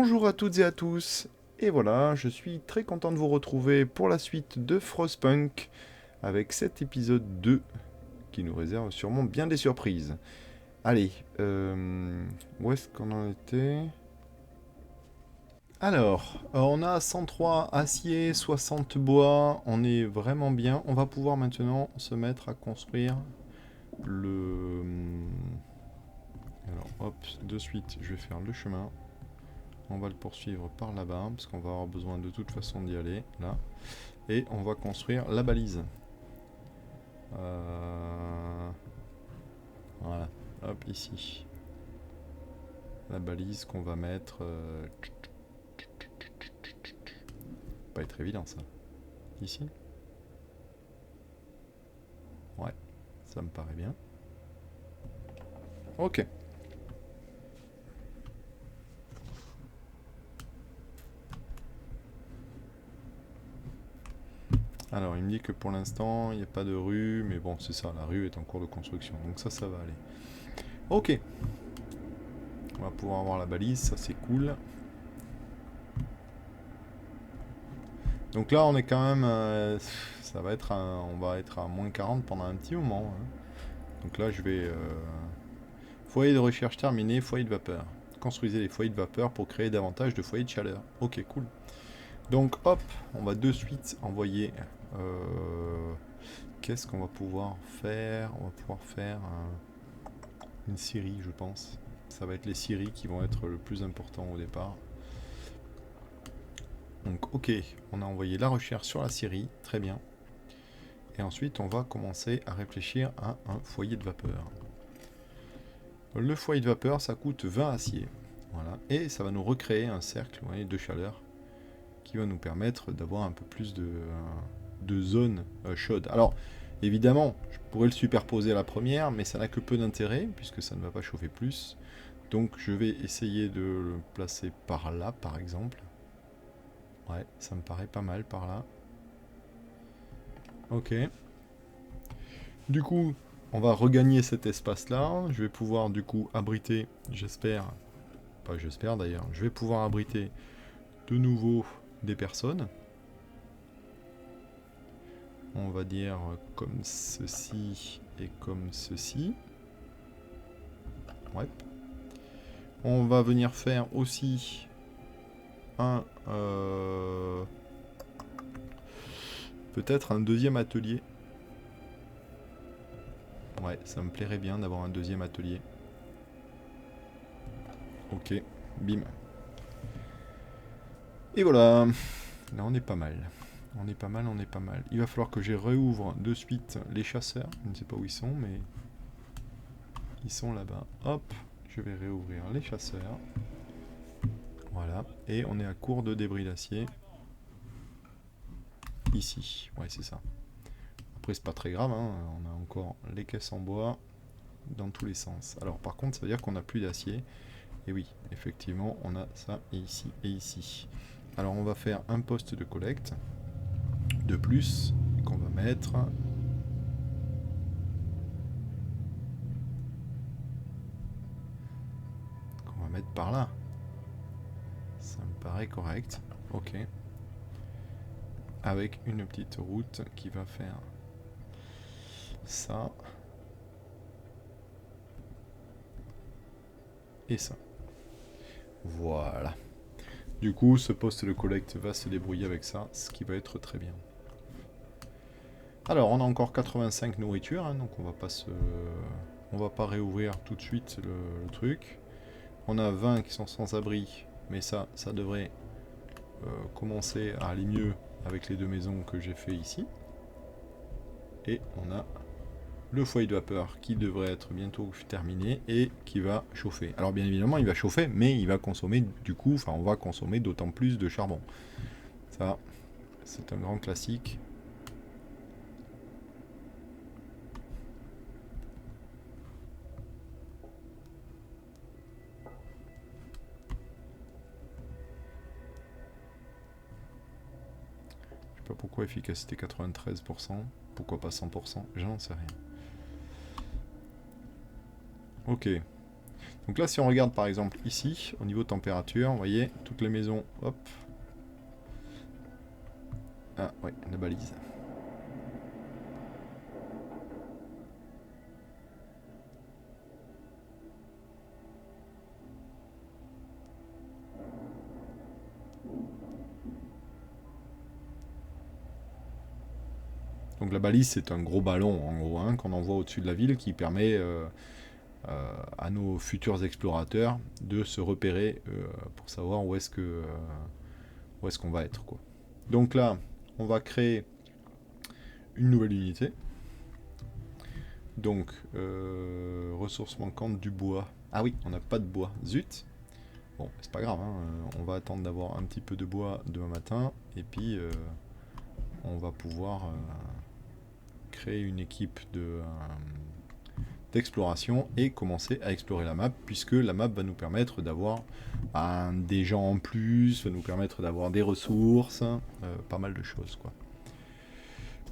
Bonjour à toutes et à tous, et voilà, je suis très content de vous retrouver pour la suite de Frostpunk avec cet épisode 2 qui nous réserve sûrement bien des surprises. Allez, où est-ce qu'on en était? Alors, on a 103 acier, 60 bois, on est vraiment bien. On va pouvoir maintenant se mettre à construire le... Alors hop, de suite, je vais faire le chemin. On va le poursuivre par là-bas, parce qu'on va avoir besoin de toute façon d'y aller, là. Et on va construire la balise. Voilà, hop, ici. La balise qu'on va mettre... Pas être évident, ça. Ici. Ouais, ça me paraît bien. Ok. Alors, il me dit que pour l'instant, il n'y a pas de rue, mais bon, c'est ça, la rue est en cours de construction, donc ça va aller. Ok. On va pouvoir avoir la balise, ça c'est cool. Donc là, on est quand même... ça va être on va être à moins 40 pendant un petit moment. Hein. Donc là, je vais... Foyer de recherche terminé, foyer de vapeur. Construisez les foyers de vapeur pour créer davantage de foyers de chaleur. Ok, cool. Donc hop, on va de suite envoyer... Qu'est-ce qu'on va pouvoir faire? On va pouvoir faire une scierie, je pense. Ça va être les scieries qui vont être le plus important au départ. Donc ok, on a envoyé la recherche sur la scierie, très bien. Et ensuite, on va commencer à réfléchir à un foyer de vapeur. Le foyer de vapeur, ça coûte 20 acier. Voilà. Et ça va nous recréer un cercle de chaleur qui va nous permettre d'avoir un peu plus de zones chaudes. Alors, évidemment, je pourrais le superposer à la première, mais ça n'a que peu d'intérêt, puisque ça ne va pas chauffer plus. Donc, je vais essayer de le placer par là, par exemple. Ouais, ça me paraît pas mal par là. Ok. Du coup, on va regagner cet espace-là. Je vais pouvoir, du coup, abriter, j'espère, pas j'espère d'ailleurs, je vais pouvoir abriter de nouveau des personnes. On va dire comme ceci et comme ceci. Ouais. On va venir faire aussi un... peut-être un deuxième atelier. Ouais, ça me plairait bien d'avoir un deuxième atelier. Ok, bim. Et voilà. Là, on est pas mal. On est pas mal, on est pas mal. Il va falloir que je réouvre de suite les chasseurs. Je ne sais pas où ils sont, mais... Ils sont là-bas. Hop, je vais réouvrir les chasseurs. Voilà. Et on est à court de débris d'acier. Ici. Ouais, c'est ça. Après, c'est pas très grave. Hein. On a encore les caisses en bois dans tous les sens. Alors, par contre, ça veut dire qu'on n'a plus d'acier. Et oui, effectivement, on a ça et ici et ici. Alors, on va faire un poste de collecte de plus qu'on va mettre... qu'on va mettre par là. Ça me paraît correct. Ok. Avec une petite route qui va faire ça et ça. Voilà. Du coup, ce poste de collecte va se débrouiller avec ça, ce qui va être très bien. Alors, on a encore 85 nourritures, hein, donc on va pas réouvrir tout de suite le truc. On a 20 qui sont sans abri, mais ça devrait commencer à aller mieux avec les deux maisons que j'ai fait ici. Et on a le foyer de vapeur qui devrait être bientôt terminé et qui va chauffer. Alors bien évidemment il va chauffer, mais il va consommer du coup, enfin on va consommer d'autant plus de charbon. Ça, c'est un grand classique. Je sais pas pourquoi efficacité 93%, pourquoi pas 100%, j'en sais rien. Ok. Donc là, si on regarde par exemple ici, au niveau température, vous voyez, toutes les maisons, hop. Ah, ouais, la balise. Donc la balise, c'est un gros ballon, en gros, hein, qu'on envoie au-dessus de la ville, qui permet à nos futurs explorateurs de se repérer pour savoir où est-ce qu'on va être, quoi. Donc là, on va créer une nouvelle unité. Donc, ressources manquantes du bois. Ah oui, on n'a pas de bois. Zut. Bon, c'est pas grave, hein, on va attendre d'avoir un petit peu de bois demain matin, et puis on va pouvoir créer une équipe d'exploration et commencer à explorer la map, puisque la map va nous permettre d'avoir des gens en plus, va nous permettre d'avoir des ressources, pas mal de choses, quoi.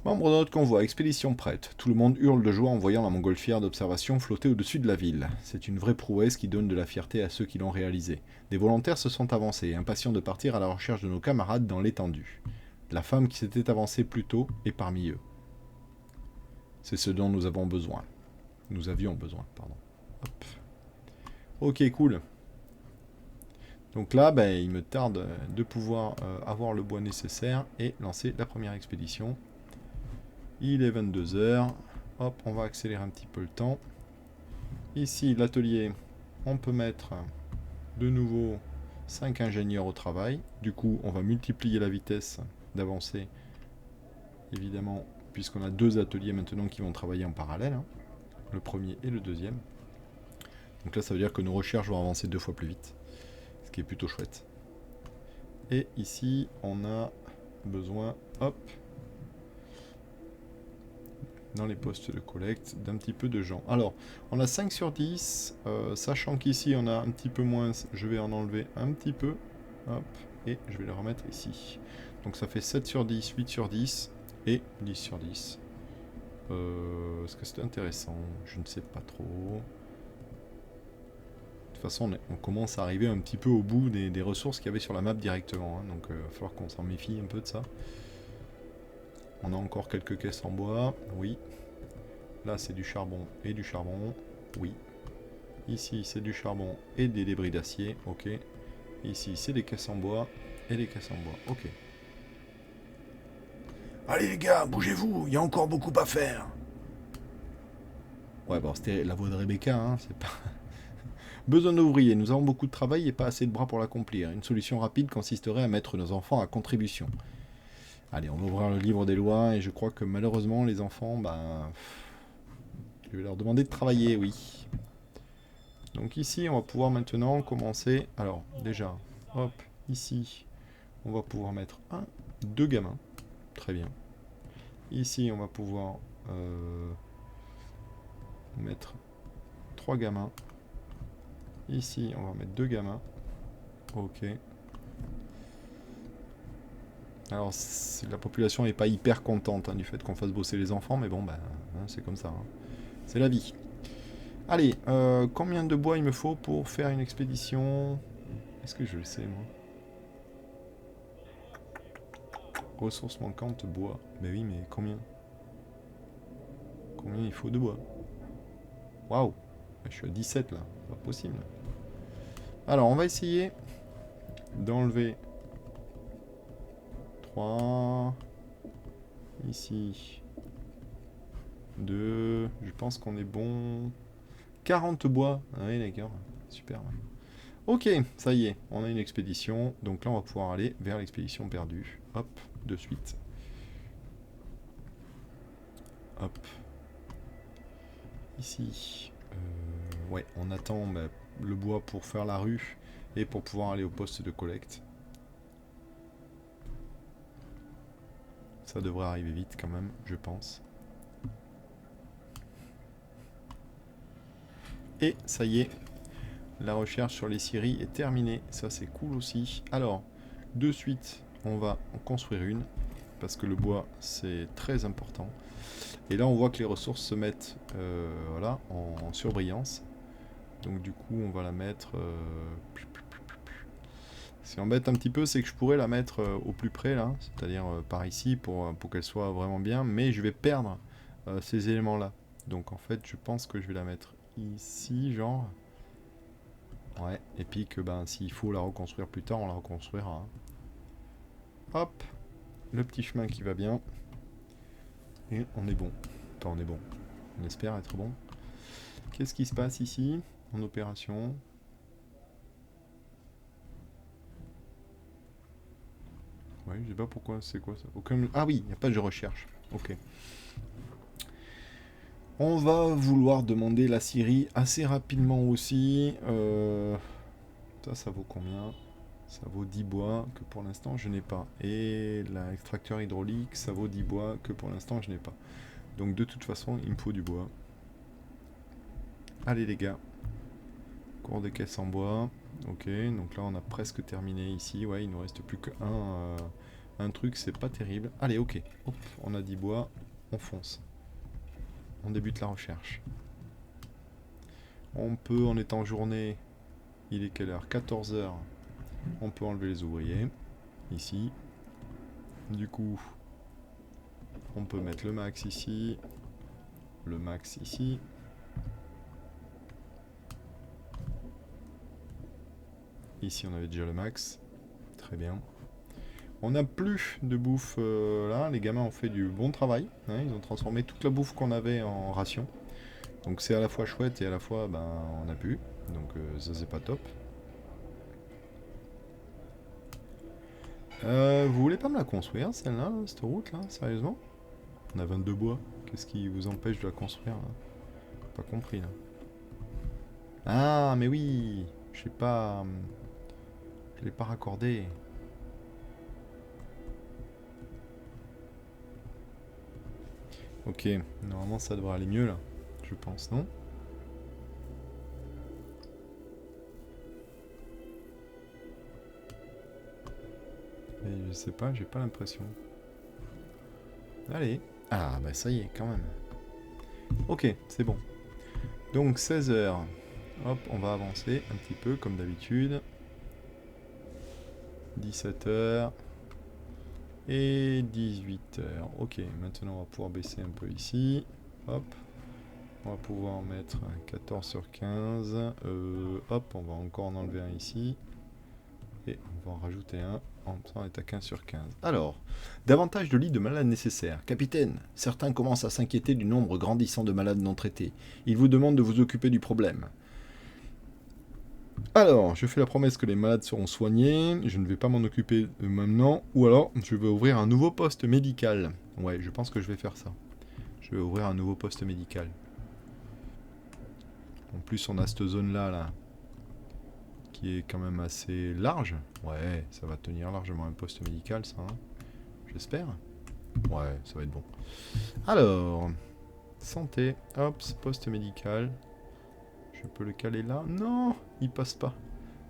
Membre de notre convoi, expédition prête. Tout le monde hurle de joie en voyant la montgolfière d'observation flotter au-dessus de la ville. C'est une vraie prouesse qui donne de la fierté à ceux qui l'ont réalisée. Des volontaires se sont avancés, impatients de partir à la recherche de nos camarades dans l'étendue. La femme qui s'était avancée plus tôt est parmi eux. C'est ce dont nous avons besoin. Nous avions besoin, pardon. Hop. Ok, cool. Donc là, il me tarde de pouvoir avoir le bois nécessaire et lancer la première expédition. Il est 22 h. Hop, on va accélérer un petit peu le temps. Ici, l'atelier, on peut mettre de nouveau 5 ingénieurs au travail. Du coup, on va multiplier la vitesse d'avancée, évidemment, puisqu'on a 2 ateliers maintenant qui vont travailler en parallèle, hein, le premier et le deuxième. Donc là, ça veut dire que nos recherches vont avancer 2 fois plus vite, ce qui est plutôt chouette. Et ici, on a besoin, hop, dans les postes de collecte, d'un petit peu de gens. Alors, on a 5 sur 10, sachant qu'ici on a un petit peu moins, je vais en enlever un petit peu, hop, et je vais le remettre ici. Donc ça fait 7 sur 10, 8 sur 10, et 10 sur 10. Est-ce que c'est intéressant? Je ne sais pas trop. De toute façon, on commence à arriver un petit peu au bout des ressources qu'il y avait sur la map directement, hein, donc il va falloir qu'on s'en méfie un peu de ça. On a encore quelques caisses en bois, oui. Là, c'est du charbon et du charbon, oui. Ici, c'est du charbon et des débris d'acier, ok. Ici, c'est des caisses en bois et des caisses en bois, ok. Allez les gars, bougez-vous, il y a encore beaucoup à faire. Ouais, bon, c'était la voix de Rebecca, hein, c'est pas... Besoin d'ouvriers, nous avons beaucoup de travail et pas assez de bras pour l'accomplir. Une solution rapide consisterait à mettre nos enfants à contribution. Allez, on va ouvrir le livre des lois et je crois que malheureusement les enfants, je vais leur demander de travailler, oui. Donc ici, on va pouvoir maintenant commencer. Alors, déjà, hop, ici, on va pouvoir mettre 2 gamins. Très bien. Ici, on va pouvoir mettre 3 gamins. Ici, on va mettre 2 gamins. Ok. Alors, la population n'est pas hyper contente du fait qu'on fasse bosser les enfants, mais bon, c'est comme ça. Hein. C'est la vie. Allez, combien de bois il me faut pour faire une expédition? Est-ce que je le sais, moi? Ressources manquantes, bois. Mais oui, mais combien? Combien il faut de bois? Waouh! Je suis à 17 là, pas possible. Alors, on va essayer d'enlever 3. Ici. 2. Je pense qu'on est bon. 40 bois. Ah oui, d'accord. Super. Ok, ça y est, on a une expédition. Donc là, on va pouvoir aller vers l'expédition perdue. Hop, de suite. Hop. Ici. Ouais, on attend le bois pour faire la rue et pour pouvoir aller au poste de collecte. Ça devrait arriver vite quand même, je pense. Et ça y est, la recherche sur les scieries est terminée. Ça, c'est cool aussi. Alors, de suite, on va en construire une, parce que le bois, c'est très important. Et là, on voit que les ressources se mettent voilà, en surbrillance. Donc du coup, on va la mettre... Ce qui embête un petit peu, c'est que je pourrais la mettre au plus près, là, c'est-à-dire par ici, pour qu'elle soit vraiment bien, mais je vais perdre ces éléments-là. Donc en fait, je pense que je vais la mettre ici, genre... Ouais, et puis que ben, s'il faut la reconstruire plus tard, on la reconstruira. Hein. Hop, le petit chemin qui va bien. Et on est bon. Enfin, on est bon. On espère être bon. Qu'est-ce qui se passe ici, en opération? Ouais, je sais pas pourquoi, c'est quoi ça? Aucun... Ah oui, il n'y a pas de recherche. Ok. On va vouloir demander la scierie assez rapidement aussi. Ça vaut combien? Ça vaut 10 bois, que pour l'instant je n'ai pas. Et l'extracteur hydraulique, ça vaut 10 bois, que pour l'instant je n'ai pas. Donc de toute façon, il me faut du bois. Allez les gars. Cours de caisse en bois. Ok, donc là on a presque terminé ici. Ouais, il nous reste plus un truc, c'est pas terrible. Allez, ok. Hop, on a 10 bois, on fonce. On débute la recherche. On peut, en étant journée, il est quelle heure? 14 heures. On peut enlever les ouvriers. Ici. Du coup, on peut mettre le max ici. Le max ici. Ici, on avait déjà le max. Très bien. On n'a plus de bouffe là. Les gamins ont fait du bon travail. Hein, ils ont transformé toute la bouffe qu'on avait en ration. Donc c'est à la fois chouette et à la fois, ben, on n'a plus. Donc ça, c'est pas top. Vous voulez pas me la construire, celle-là, là, cette route, là? Sérieusement? On a 22 bois. Qu'est-ce qui vous empêche de la construire, là? Pas compris, là. Ah, mais oui! Je sais pas... Je l'ai pas raccordé. Ok, normalement ça devrait aller mieux là, je pense, non? Mais je sais pas, j'ai pas l'impression. Allez. Ah bah ça y est, quand même. Ok, c'est bon. Donc 16 heures. Hop, on va avancer un petit peu comme d'habitude. 17 heures. Et 18 heures. Ok, maintenant on va pouvoir baisser un peu ici. Hop. On va pouvoir en mettre 14 sur 15. Hop, on va encore en enlever un ici. Et on va en rajouter un. En même temps, on est à 15 sur 15. Alors, davantage de lits de malades nécessaires. Capitaine, certains commencent à s'inquiéter du nombre grandissant de malades non traités. Ils vous demandent de vous occuper du problème. Alors, je fais la promesse que les malades seront soignés. Je ne vais pas m'en occuper maintenant. Ou alors, je vais ouvrir un nouveau poste médical. Ouais, je pense que je vais faire ça. Je vais ouvrir un nouveau poste médical. En plus, on a cette zone-là, là, qui est quand même assez large. Ouais, ça va tenir largement un poste médical, ça. Hein, j'espère. Ouais, ça va être bon. Alors, santé. Hop, poste médical. Je peux le caler là? Non, il passe pas.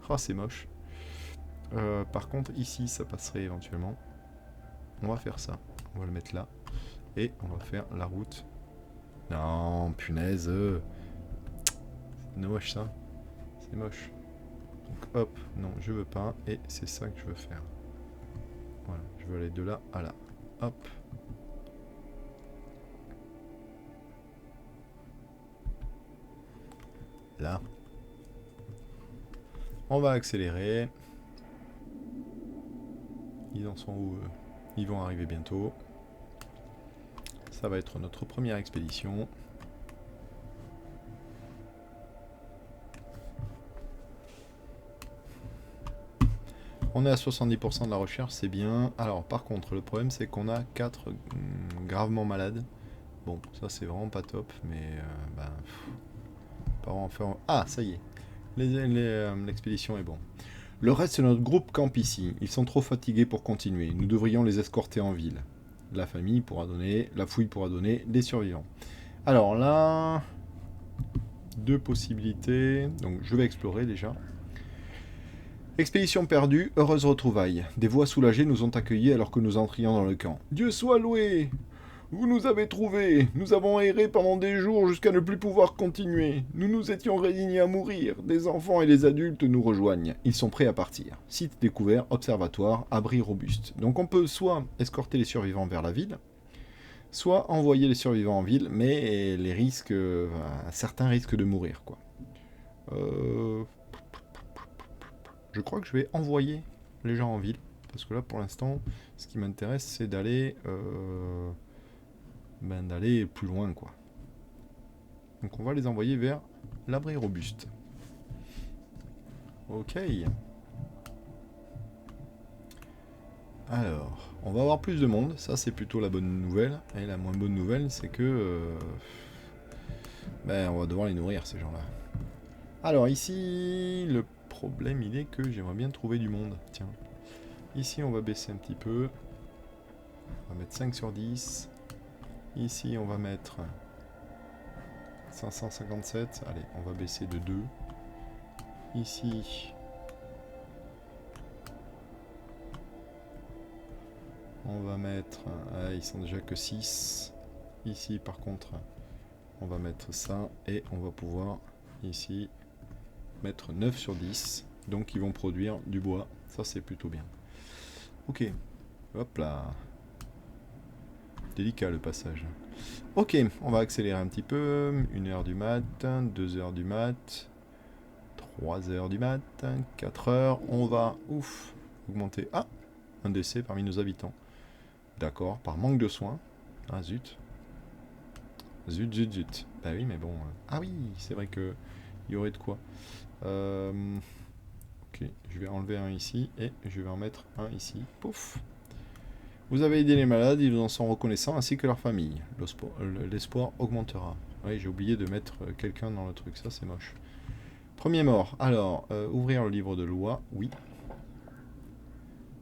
Ah, c'est moche. Par contre, ici, ça passerait éventuellement. On va faire ça. On va le mettre là. Et on va faire la route. Non, punaise. C'est moche, ça. C'est moche. Donc, hop. Non, je veux pas. Et c'est ça que je veux faire. Voilà. Je veux aller de là à là. Hop. Là. On va accélérer. Ils en sont où? Ils vont arriver bientôt. Ça va être notre première expédition. On est à 70% de la recherche, c'est bien. Alors par contre, le problème c'est qu'on a 4 gravement malades. Bon, ça c'est vraiment pas top, mais pas vraiment faire... Ah, ça y est. L'expédition est bon. Le reste de notre groupe campe ici. Ils sont trop fatigués pour continuer. Nous devrions les escorter en ville. La famille pourra donner, la fouille pourra donner, les survivants. Alors là, 2 possibilités. Donc je vais explorer déjà. Expédition perdue, heureuse retrouvaille. Des voix soulagées nous ont accueillis alors que nous entrions dans le camp. Dieu soit loué! Vous nous avez trouvés. Nous avons erré pendant des jours jusqu'à ne plus pouvoir continuer. Nous nous étions résignés à mourir. Des enfants et des adultes nous rejoignent. Ils sont prêts à partir. Site découvert, observatoire, abri robuste. Donc on peut soit escorter les survivants vers la ville, soit envoyer les survivants en ville, mais les risques, certains risquent de mourir, quoi. Je crois que je vais envoyer les gens en ville, parce que là, pour l'instant, ce qui m'intéresse, c'est d'aller d'aller plus loin, quoi. Donc on va les envoyer vers l'abri robuste. Ok. Alors, on va avoir plus de monde, ça c'est plutôt la bonne nouvelle. Et la moins bonne nouvelle, c'est que on va devoir les nourrir, ces gens-là. Alors ici, le problème il est que j'aimerais bien trouver du monde. Tiens, ici on va baisser un petit peu. On va mettre 5 sur 10. Ici on va mettre 557. Allez, on va baisser de 2. Ici, on va mettre... ils sont déjà que 6. Ici par contre, on va mettre ça. Et on va pouvoir ici mettre 9 sur 10. Donc ils vont produire du bois. Ça c'est plutôt bien. Ok. Hop là. Délicat le passage. Ok, on va accélérer un petit peu. 1h du mat, 2h du mat, 3h du mat, 4h. On va, augmenter. Ah, un décès parmi nos habitants. D'accord, par manque de soins. Ah zut. Zut. Bah oui, mais bon. Ah oui, c'est vrai que il y aurait de quoi. Ok, je vais enlever un ici et je vais en mettre un ici. Pouf. Vous avez aidé les malades, ils vous en sont reconnaissants, ainsi que leur famille. L'espoir augmentera. Oui, j'ai oublié de mettre quelqu'un dans le truc, ça c'est moche. Premier mort. Alors, ouvrir le livre de loi, oui.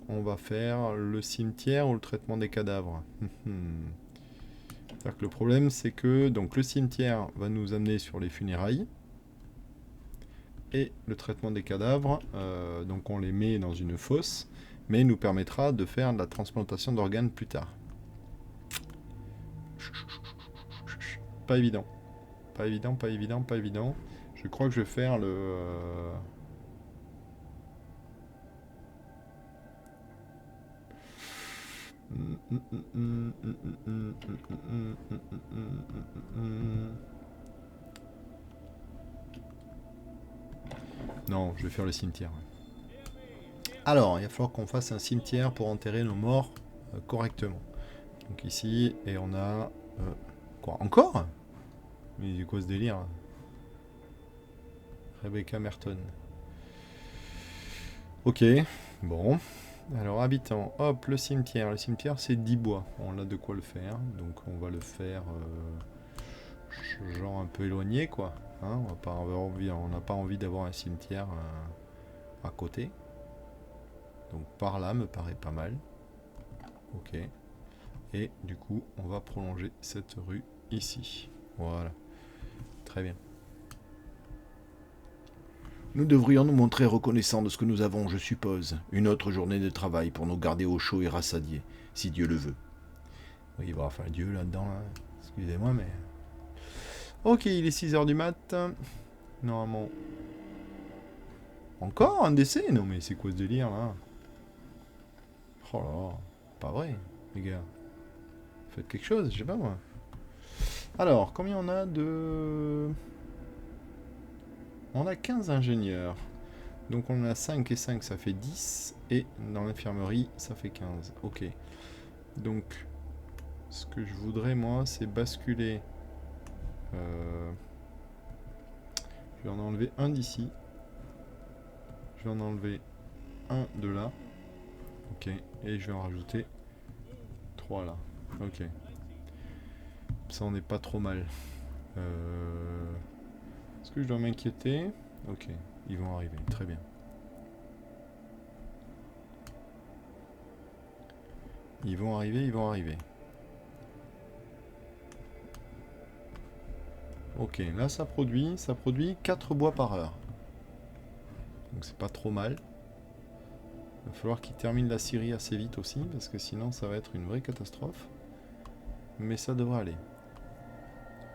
On va faire le cimetière ou le traitement des cadavres. C'est-à-dire que le problème, c'est que donc, le cimetière va nous amener sur les funérailles. Et le traitement des cadavres, donc on les met dans une fosse, mais nous permettra de faire de la transplantation d'organes plus tard. Pas évident. Pas évident. Je crois que je vais faire le... Non, je vais faire le cimetière. Alors, il va falloir qu'on fasse un cimetière pour enterrer nos morts correctement. Donc ici, et on a... quoi, encore? Mais c'est quoi ce délire? Rebecca Merton. Ok, bon. Alors, habitants, hop, le cimetière. Le cimetière, c'est 10 bois. On a de quoi le faire. Donc, on va le faire... genre un peu éloigné, quoi. Hein, on n'a pas envie d'avoir un cimetière à côté. Donc par là me paraît pas mal. Ok. Et du coup, on va prolonger cette rue ici. Voilà. Très bien. Nous devrions nous montrer reconnaissants de ce que nous avons, je suppose. Une autre journée de travail pour nous garder au chaud et rassasiés, si Dieu le veut. Oui, il va y avoir Dieu là-dedans. Hein. Excusez-moi, mais... Ok, il est 6h du mat. Normalement... Encore un décès? Non mais c'est quoi ce délire là? Oh là, pas vrai, les gars. Faites quelque chose, je sais pas moi. Alors, combien on a de... On a 15 ingénieurs. Donc on a 5 et 5, ça fait 10. Et dans l'infirmerie, ça fait 15. Ok. Donc, ce que je voudrais, moi, c'est basculer... Je vais en enlever un d'ici. Je vais en enlever un de là. Ok. Et je vais en rajouter 3 là. Ok. Ça, on n'est pas trop mal. Est-ce que je dois m'inquiéter? Ok. Ils vont arriver. Très bien. Ils vont arriver. Ok, là ça produit 4 bois par heure. Donc c'est pas trop mal. Il va falloir qu'ils terminent la scierie assez vite aussi, parce que sinon ça va être une vraie catastrophe. mais ça devrait aller.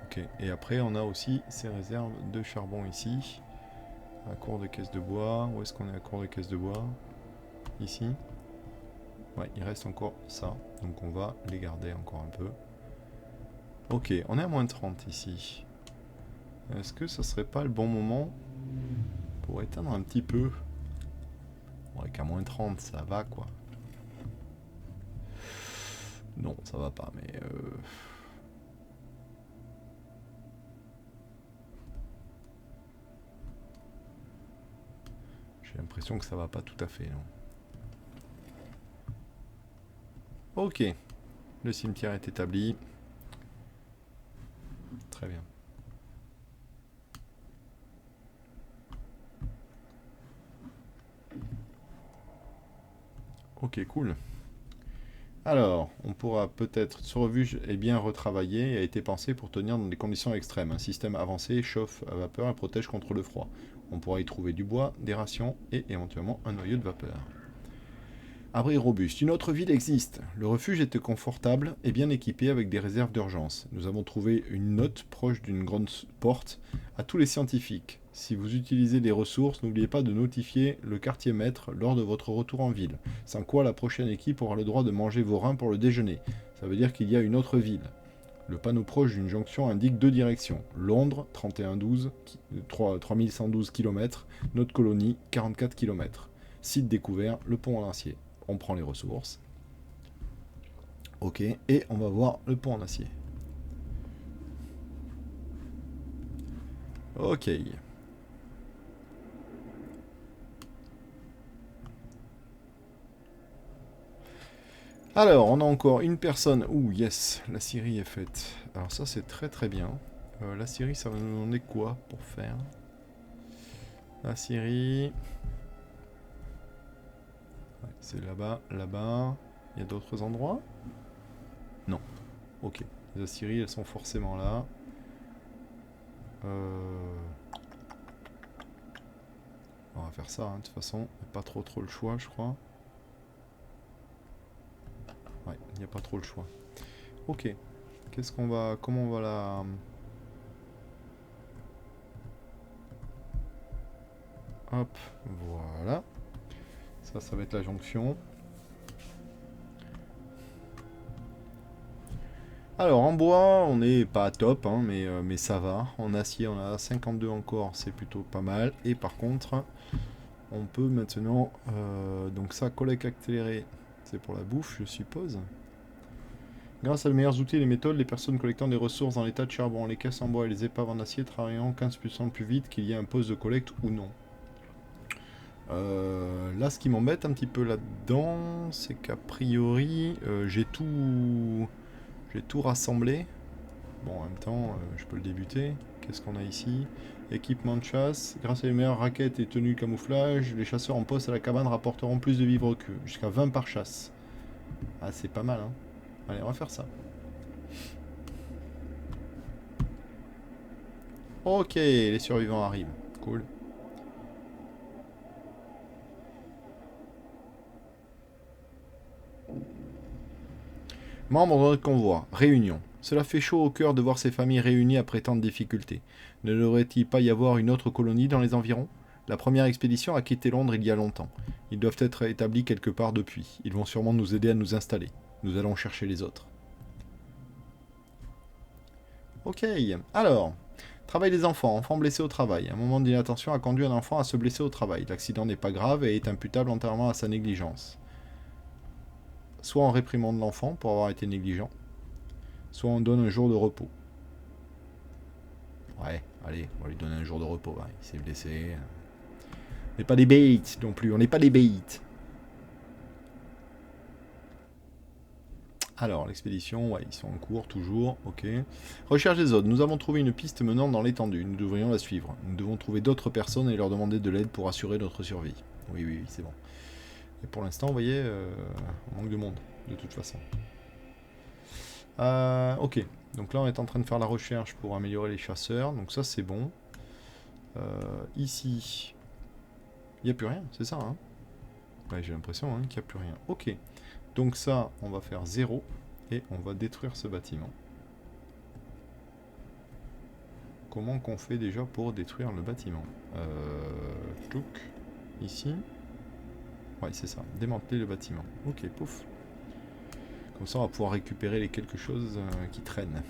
Ok, et après on a aussi ces réserves de charbon ici. À court de caisse de bois. Où est-ce qu'on est à court de caisse de bois? Ici. Ouais, il reste encore ça. Donc on va les garder encore un peu. Ok, on est à moins 30 ici. Est-ce que ça serait pas le bon moment pour éteindre un petit peu? Ouais, qu'à moins 30, ça va quoi. Non, ça va pas, mais... J'ai l'impression que ça va pas tout à fait, non. Ok, le cimetière est établi. Très bien. Ok, cool. Alors, on pourra peut-être... Ce refuge est bien retravaillé et a été pensé pour tenir dans des conditions extrêmes. Un système avancé chauffe à vapeur et protège contre le froid. On pourra y trouver du bois, des rations et éventuellement un noyau de vapeur. Abri robuste. Une autre ville existe. Le refuge est confortable et bien équipé avec des réserves d'urgence. Nous avons trouvé une note proche d'une grande porte à tous les scientifiques. Si vous utilisez des ressources, n'oubliez pas de notifier le quartier maître lors de votre retour en ville. Sans quoi la prochaine équipe aura le droit de manger vos reins pour le déjeuner. Ça veut dire qu'il y a une autre ville. Le panneau proche d'une jonction indique deux directions. Londres, 3112 km. Notre colonie, 44 km. Site découvert, le pont en acier. On prend les ressources. Ok, et on va voir le pont en acier. Ok. Alors, on a encore une personne. Ouh, yes, la scierie est faite. Alors ça, c'est très très bien. La scierie, ça va nous demander quoi pour faire? La scierie... Ouais, c'est là-bas, là-bas. Il y a d'autres endroits? Non. Ok. Les aciéries, elles sont forcément là. On va faire ça, hein, de toute façon. Il n'y a pas trop le choix, je crois. Ouais, il n'y a pas trop le choix. Ok. Qu'est-ce qu'on va... Comment on va la... Hop, voilà. Ça va être la jonction. Alors, en bois, on n'est pas top, hein, mais ça va. En acier, on a 52 encore, c'est plutôt pas mal. Et par contre, on peut maintenant... donc ça, collecte accélérée, c'est pour la bouffe, je suppose. Grâce à de meilleurs outils et les méthodes, les personnes collectant des ressources dans l'état de charbon, les caisses en bois et les épaves en acier travailleront 15% plus vite qu'il y ait un poste de collecte ou non. Là, ce qui m'embête un petit peu là-dedans, c'est qu'a priori, j'ai tout rassemblé. Bon, en même temps, je peux le débuter. Qu'est-ce qu'on a ici? Équipement de chasse. Grâce à les meilleures raquettes et tenues de camouflage, les chasseurs en poste à la cabane rapporteront plus de vivres qu'eux. Jusqu'à 20 par chasse. Ah, c'est pas mal, hein. Allez, on va faire ça. Ok, les survivants arrivent. Cool. Membres de notre convoi, réunion. Cela fait chaud au cœur de voir ces familles réunies après tant de difficultés. Ne devrait-il pas y avoir une autre colonie dans les environs? La première expédition a quitté Londres il y a longtemps. Ils doivent être établis quelque part depuis. Ils vont sûrement nous aider à nous installer. Nous allons chercher les autres. Ok, alors... Travail des enfants. Enfant blessé au travail. Un moment d'inattention a conduit un enfant à se blesser au travail. L'accident n'est pas grave et est imputable entièrement à sa négligence. Soit on réprimande l'enfant pour avoir été négligent, soit on donne un jour de repos. Ouais, allez, on va lui donner un jour de repos. Ouais, il s'est blessé. On n'est pas des bêtes non plus, on n'est pas des bêtes. Alors, l'expédition, ouais, ils sont en cours toujours, ok. Recherche des autres. Nous avons trouvé une piste menant dans l'étendue. Nous devrions la suivre. Nous devons trouver d'autres personnes et leur demander de l'aide pour assurer notre survie. Oui, oui, oui, c'est bon. Et pour l'instant, vous voyez, on manque de monde, de toute façon. Ok, donc là on est en train de faire la recherche pour améliorer les chasseurs, donc ça c'est bon. Ici, il n'y a plus rien, c'est ça, hein? Ouais, j'ai l'impression hein, qu'il n'y a plus rien. Ok, donc ça on va faire 0, et on va détruire ce bâtiment. Comment qu'on fait déjà pour détruire le bâtiment? Tchouk, ici. Ouais, c'est ça, démanteler le bâtiment. Ok, pouf. Comme ça, on va pouvoir récupérer les quelque chose qui traînent.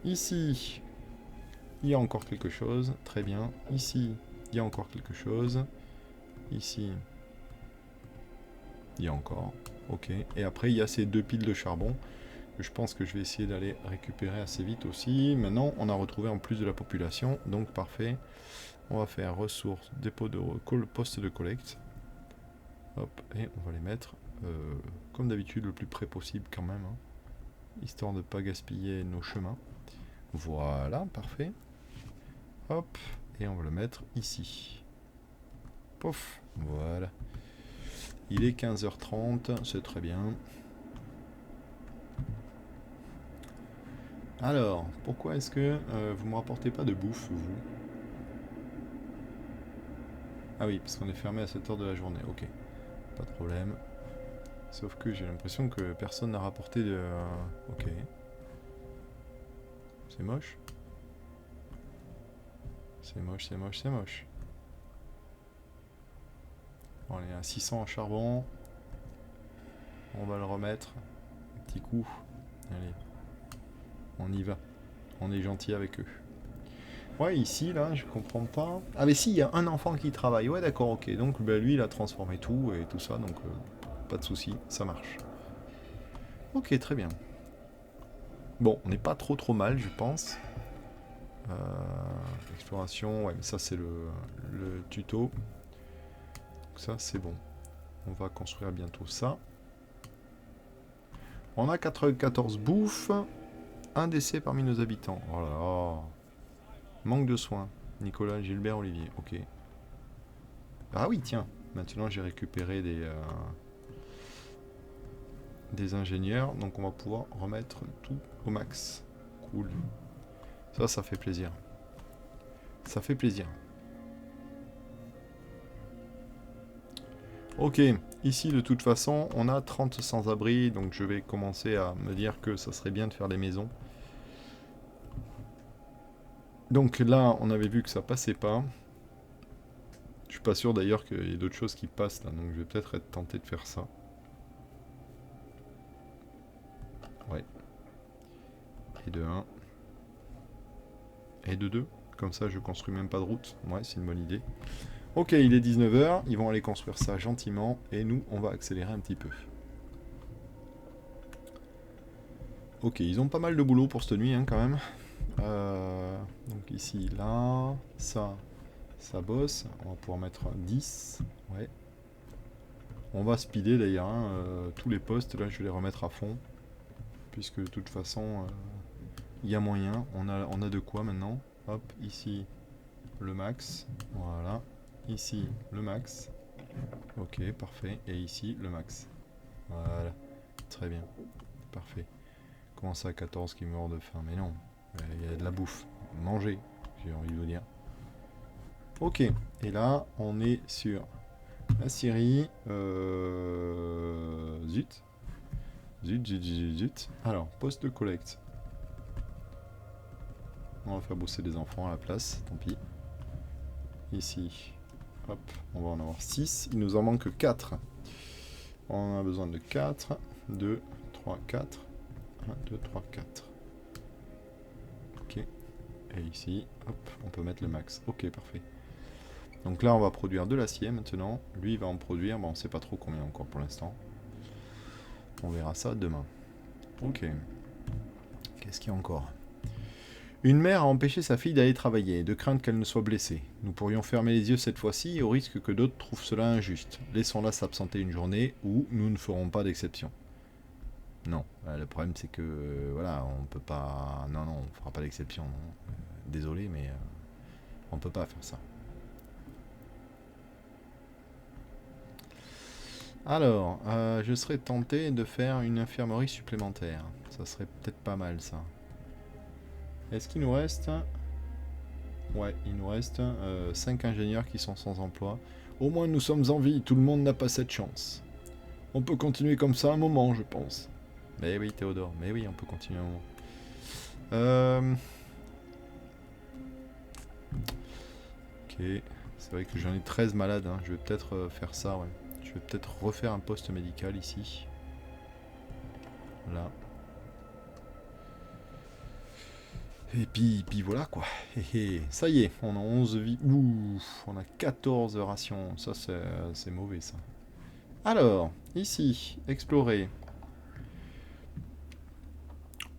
Ici, il y a encore quelque chose. Très bien. Ici, il y a encore quelque chose. Ici, il y a encore. Ok. Et après, il y a ces 2 piles de charbon. Je pense que je vais essayer d'aller récupérer assez vite aussi. Maintenant, on a retrouvé en plus de la population. Donc, parfait. On va faire ressources, dépôt de poste de collecte. Hop, et on va les mettre, comme d'habitude, le plus près possible quand même. Hein, histoire de ne pas gaspiller nos chemins. Voilà, parfait. Hop, et on va le mettre ici. Pouf, voilà. Il est 15h30, c'est très bien. Alors, pourquoi est-ce que vous me rapportez pas de bouffe, vous? Ah oui, parce qu'on est fermé à cette heure de la journée, ok. Pas de problème. Sauf que j'ai l'impression que personne n'a rapporté de... Ok. C'est moche. C'est moche, c'est moche, c'est moche. Bon, on est à 600 en charbon. On va le remettre. Un petit coup. Allez. On y va. On est gentil avec eux. Ouais, ici, là, je comprends pas. Ah, mais si, il y a un enfant qui travaille. Ouais, d'accord, ok. Donc, ben, lui, il a transformé tout et tout ça. Donc, pas de souci, ça marche. Ok, très bien. Bon, on n'est pas trop mal, je pense. Exploration, ouais, mais ça, c'est le tuto. Donc, ça, c'est bon. On va construire bientôt ça. On a 94 bouffes. Un décès parmi nos habitants. Oh là là. Manque de soins. Nicolas, Gilbert, Olivier. Ok. Ah oui, tiens. Maintenant, j'ai récupéré des ingénieurs. Donc, on va pouvoir remettre tout au max. Cool. Ça fait plaisir. Ça fait plaisir. Ok. Ici, de toute façon, on a 30 sans-abri. Donc, je vais commencer à me dire que ça serait bien de faire des maisons. Donc là, on avait vu que ça passait pas. Je suis pas sûr d'ailleurs qu'il y ait d'autres choses qui passent là, donc je vais peut-être être tenté de faire ça. Ouais. Et de 1. Et de 2. Comme ça, je construis même pas de route. Ouais, c'est une bonne idée. Ok, il est 19h. Ils vont aller construire ça gentiment. Et nous, on va accélérer un petit peu. Ok, ils ont pas mal de boulot pour cette nuit, hein, quand même. Donc ici, là, ça bosse. On va pouvoir mettre 10. Ouais. On va speeder d'ailleurs. Hein, tous les postes, là, je vais les remettre à fond. Puisque de toute façon, il y a moyen. On a de quoi maintenant. Hop, ici, le max. Voilà. Ici, le max. Ok, parfait. Et ici, le max. Voilà. Très bien. Parfait. Comment ça, 14 qui meurt de faim? Mais non. Il y a de la bouffe. Manger, j'ai envie de vous dire. Ok. Et là, on est sur la Syrie. Zut. Zut. Alors, poste de collecte. On va faire bosser des enfants à la place, tant pis. Ici, hop, on va en avoir 6. Il nous en manque 4. On a besoin de 4. 2, 3, 4. 1, 2, 3, 4. Ok. Et ici, hop, on peut mettre le max. Ok, parfait. Donc là, on va produire de l'acier maintenant. Lui, il va en produire. Bon, on ne sait pas trop combien encore pour l'instant. On verra ça demain. Ok. Qu'est-ce qu'il y a encore ? Une mère a empêché sa fille d'aller travailler, de crainte qu'elle ne soit blessée. Nous pourrions fermer les yeux cette fois-ci, au risque que d'autres trouvent cela injuste. Laissons-la s'absenter une journée, ou nous ne ferons pas d'exception. Non, le problème c'est que, voilà, on peut pas... Non, on fera pas d'exception. Désolé, mais on peut pas faire ça. Alors, je serais tenté de faire une infirmerie supplémentaire. Ça serait peut-être pas mal, ça. Est-ce qu'il nous reste... Ouais, il nous reste 5 ingénieurs qui sont sans emploi. Au moins nous sommes en vie, tout le monde n'a pas cette chance. On peut continuer comme ça un moment, je pense. Mais oui, Théodore. Mais oui, on peut continuer un moment. Ok. C'est vrai que j'en ai 13 malades. Hein. Je vais peut-être faire ça, ouais. Je vais peut-être refaire un poste médical ici. Là. Et puis voilà quoi. Ça y est, on a 11 vies. Ouh, on a 14 rations. Ça, c'est mauvais ça. Alors, ici, explorer.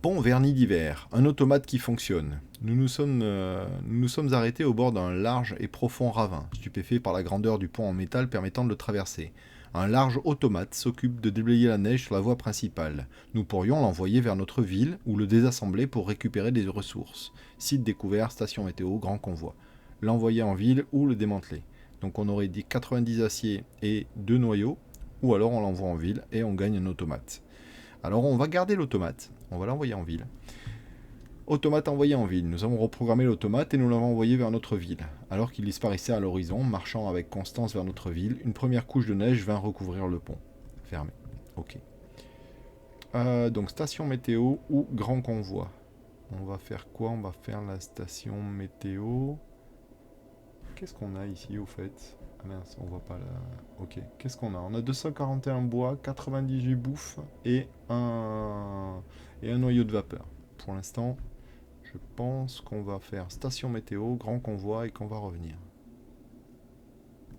Pont verni d'hiver, un automate qui fonctionne. Nous nous sommes arrêtés au bord d'un large et profond ravin, stupéfaits par la grandeur du pont en métal permettant de le traverser. Un large automate s'occupe de déblayer la neige sur la voie principale. Nous pourrions l'envoyer vers notre ville ou le désassembler pour récupérer des ressources. Site découvert, station météo, grand convoi. L'envoyer en ville ou le démanteler. Donc on aurait dit 90 aciers et 2 noyaux, ou alors on l'envoie en ville et on gagne un automate. Alors on va garder l'automate, on va l'envoyer en ville. Automate envoyé en ville. Nous avons reprogrammé l'automate et nous l'avons envoyé vers notre ville. Alors qu'il disparaissait à l'horizon, marchant avec constance vers notre ville, une première couche de neige vint recouvrir le pont. Fermé. Ok. Donc station météo ou grand convoi. On va faire quoi? On va faire la station météo. Qu'est-ce qu'on a ici au fait? Ah mince, on voit pas la... Ok. Qu'est-ce qu'on a? On a 241 bois, 98 bouffes et un noyau de vapeur. Pour l'instant... Je pense qu'on va faire station météo, grand convoi et qu'on va revenir.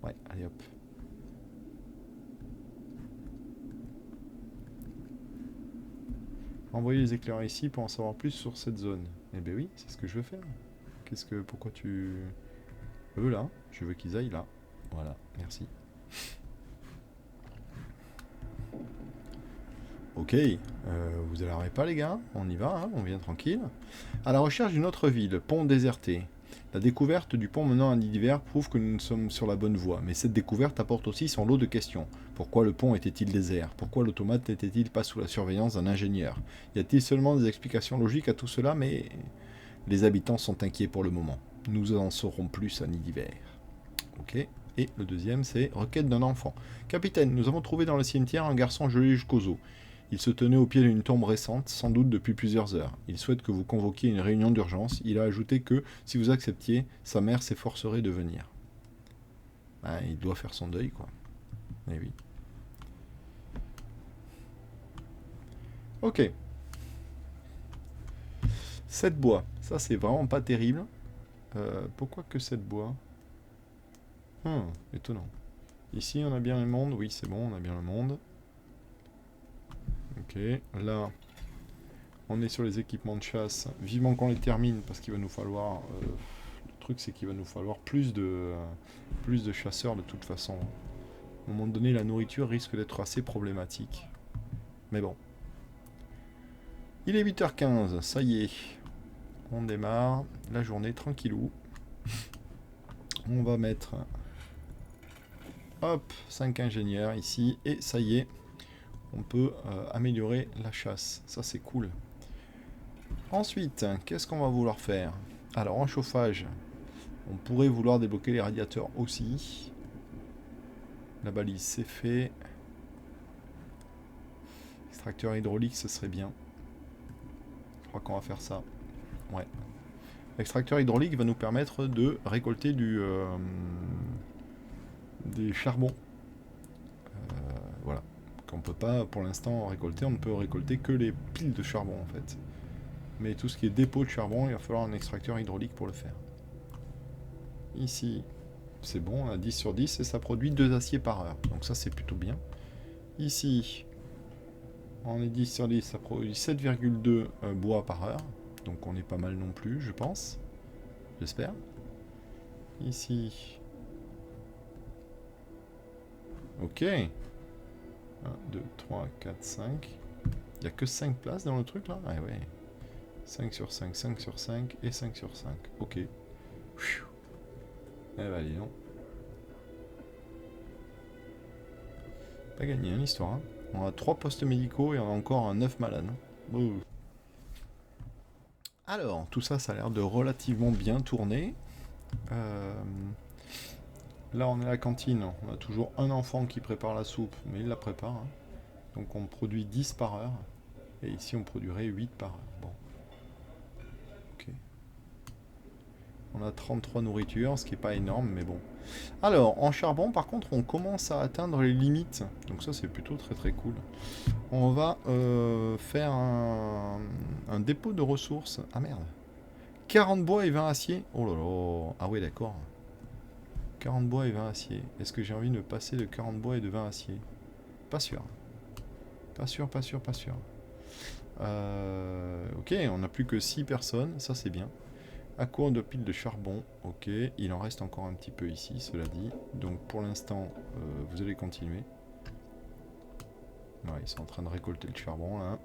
Ouais, allez hop. Envoyer les éclaireurs ici pour en savoir plus sur cette zone. Eh ben oui, c'est ce que je veux faire. Pourquoi tu... Eux là, je veux qu'ils aillent là. Voilà, merci. Ok, vous alarmez pas les gars, on y va, hein, on vient tranquille. À la recherche d'une autre ville, pont déserté. La découverte du pont menant à Nidiver prouve que nous sommes sur la bonne voie, mais cette découverte apporte aussi son lot de questions. Pourquoi le pont était-il désert? Pourquoi l'automate n'était-il pas sous la surveillance d'un ingénieur? Y a-t-il seulement des explications logiques à tout cela? Mais les habitants sont inquiets pour le moment. Nous en saurons plus à Nidiver. Ok. Et le deuxième, c'est requête d'un enfant. Capitaine, nous avons trouvé dans le cimetière un garçon gelé jusqu'aux os. Il se tenait au pied d'une tombe récente, sans doute depuis plusieurs heures. Il souhaite que vous convoquiez une réunion d'urgence. Il a ajouté que, si vous acceptiez, sa mère s'efforcerait de venir. Ben, il doit faire son deuil, quoi. Eh oui. Ok. 7 bois. Ça, c'est vraiment pas terrible. Pourquoi que 7 bois? Étonnant. Ici, on a bien le monde. Oui, c'est bon, on a bien le monde. Ok, là, on est sur les équipements de chasse. Vivement qu'on les termine, parce qu'il va nous falloir... le truc, c'est qu'il va nous falloir plus de chasseurs de toute façon. À un moment donné, la nourriture risque d'être assez problématique. Mais bon. Il est 8h15, ça y est. On démarre la journée tranquillou. On va mettre... Hop, 5 ingénieurs ici, et ça y est. On peut améliorer la chasse. Ça, c'est cool. Ensuite, qu'est-ce qu'on va vouloir faire? Alors, en chauffage, on pourrait vouloir débloquer les radiateurs aussi. La balise, c'est fait. Extracteur hydraulique, ce serait bien. Je crois qu'on va faire ça. Ouais. L'extracteur hydraulique va nous permettre de récolter des charbons. Voilà. Qu'on peut pas pour l'instant récolter, on ne peut récolter que les piles de charbon en fait. Mais tout ce qui est dépôt de charbon, il va falloir un extracteur hydraulique pour le faire. Ici, c'est bon, on a 10 sur 10 et ça produit 2 aciers par heure. Donc ça c'est plutôt bien. Ici, on est 10 sur 10, ça produit 7,2 bois par heure. Donc on est pas mal non plus, je pense. J'espère. Ici. Ok. 1, 2, 3, 4, 5. Il n'y a que 5 places dans le truc là? Ah ouais. 5 sur 5, 5 sur 5 et 5 sur 5. Ok. Eh ben dis donc. Pas gagné hein, l'histoire. Hein. On a 3 postes médicaux et on a encore un 9 malades. Hein. Alors, tout ça, ça a l'air de relativement bien tourner. Là, on est à la cantine. On a toujours un enfant qui prépare la soupe, mais il la prépare. Hein. Donc on produit 10 par heure. Et ici, on produirait 8 par heure. Bon. Ok. On a 33 nourritures, ce qui n'est pas énorme, mais bon. Alors, en charbon, par contre, on commence à atteindre les limites. Donc ça, c'est plutôt très très cool. On va faire un dépôt de ressources. Ah merde. 40 bois et 20 acier. Oh là là. Ah oui, d'accord. 40 bois et 20 acier. Est-ce que j'ai envie de passer de 40 bois et de 20 acier? Pas sûr. Pas sûr, pas sûr, pas sûr. Ok, on n'a plus que 6 personnes. Ça, c'est bien. À court de piles de charbon. Ok, il en reste encore un petit peu ici, cela dit. Donc pour l'instant, vous allez continuer. Ouais, ils sont en train de récolter le charbon là.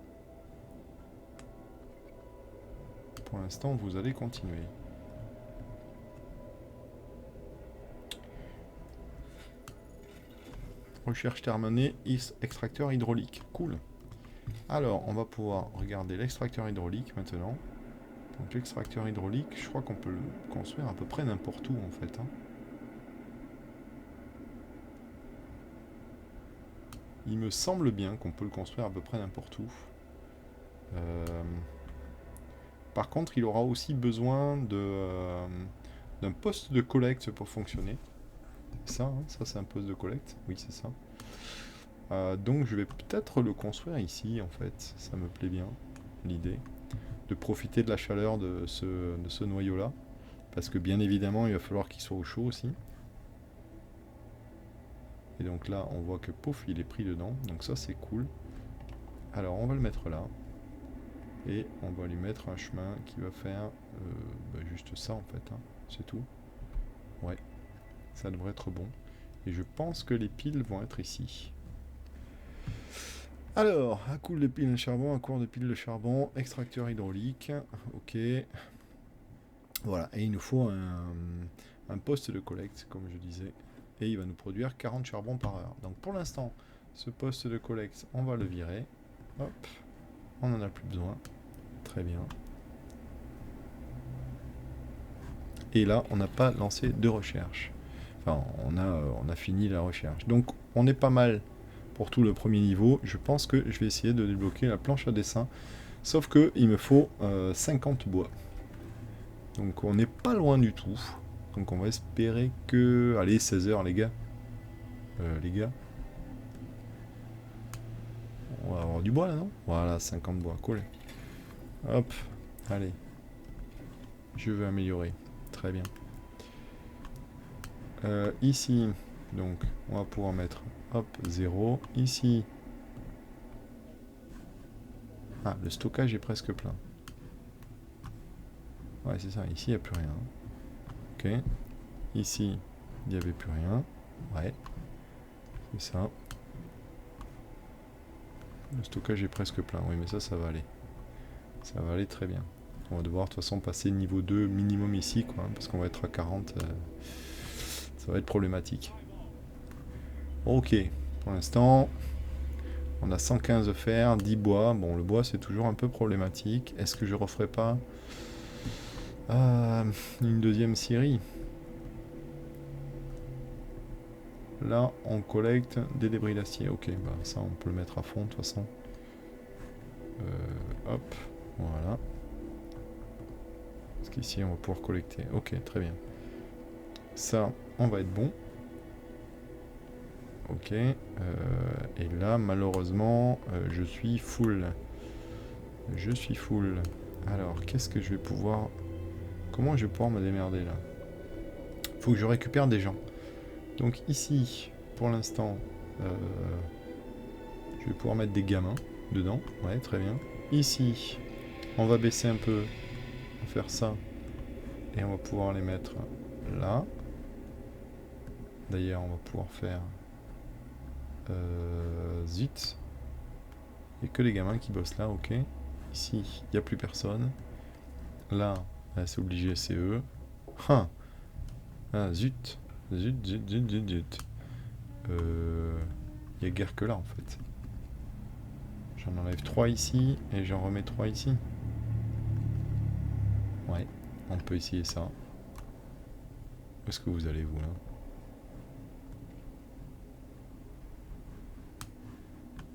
Pour l'instant, vous allez continuer. Recherche terminée, extracteur hydraulique. Cool. Alors, on va pouvoir regarder l'extracteur hydraulique maintenant. Donc l'extracteur hydraulique, je crois qu'on peut le construire à peu près n'importe où en fait. Hein. Il me semble bien qu'on peut le construire à peu près n'importe où. Par contre, il aura aussi besoin d'un poste de collecte pour fonctionner. Ça, hein, ça c'est un poste de collecte. Oui, c'est ça. Donc je vais peut-être le construire ici en fait. Ça me plaît bien, l'idée. De profiter de la chaleur de ce noyau-là. Parce que bien évidemment, il va falloir qu'il soit au chaud aussi. Et donc là, on voit que pouf, il est pris dedans. Donc ça, c'est cool. Alors, on va le mettre là. Et on va lui mettre un chemin qui va faire juste ça, en fait. Hein. C'est tout. Ouais. Ça devrait être bon. Et je pense que les piles vont être ici. Alors, un cours de piles de charbon, un cours de piles de charbon, extracteur hydraulique. Ok. Voilà. Et il nous faut un poste de collecte, comme je disais. Et il va nous produire 40 charbons par heure. Donc pour l'instant, ce poste de collecte, on va le virer. Hop, on n'en a plus besoin. Très bien. Et là, on n'a pas lancé de recherche. Enfin, on a fini la recherche. Donc on est pas mal pour tout le premier niveau. Je pense que je vais essayer de débloquer la planche à dessin. Sauf que il me faut 50 bois. Donc on n'est pas loin du tout. Donc on va espérer que... Allez, 16 heures les gars. Les gars. On va avoir du bois là, non? Voilà, 50 bois, cool. Hop, allez. Je veux améliorer. Très bien. Ici, donc, on va pouvoir mettre, hop, 0. Ici. Ah, le stockage est presque plein. Ouais, c'est ça. Ici, il n'y a plus rien. Ok. Ici, il n'y avait plus rien. Ouais. C'est ça. Le stockage est presque plein. Oui, mais ça va aller. Ça va aller très bien. On va devoir de toute façon passer niveau 2 minimum ici, quoi, parce qu'on va être à 40. Ça va être problématique. Ok, pour l'instant, on a 115 de fer, 10 bois. Bon, le bois, c'est toujours un peu problématique. Est-ce que je referai pas une deuxième scierie? Là, on collecte des débris d'acier. Ok, bah ça, on peut le mettre à fond, de toute façon. Hop, voilà. Parce qu'ici, on va pouvoir collecter. Ok, très bien. Ça, on va être bon. Ok. Et là, malheureusement, je suis full. Je suis full. Alors, qu'est-ce que je vais pouvoir... Comment je vais pouvoir me démerder, là? Faut que je récupère des gens. Donc ici, pour l'instant, je vais pouvoir mettre des gamins dedans. Ouais, très bien. Ici, on va baisser un peu. On va faire ça. Et on va pouvoir les mettre là. D'ailleurs, on va pouvoir faire... zut. Il n'y a que les gamins qui bossent là, ok. Ici, il n'y a plus personne. Là, c'est obligé, c'est eux. Ah, zut. Zut. Il n'y a guère que là, en fait. J'en enlève 3 ici, et j'en remets 3 ici. Ouais, on peut essayer ça. Où est-ce que vous allez, vous, là?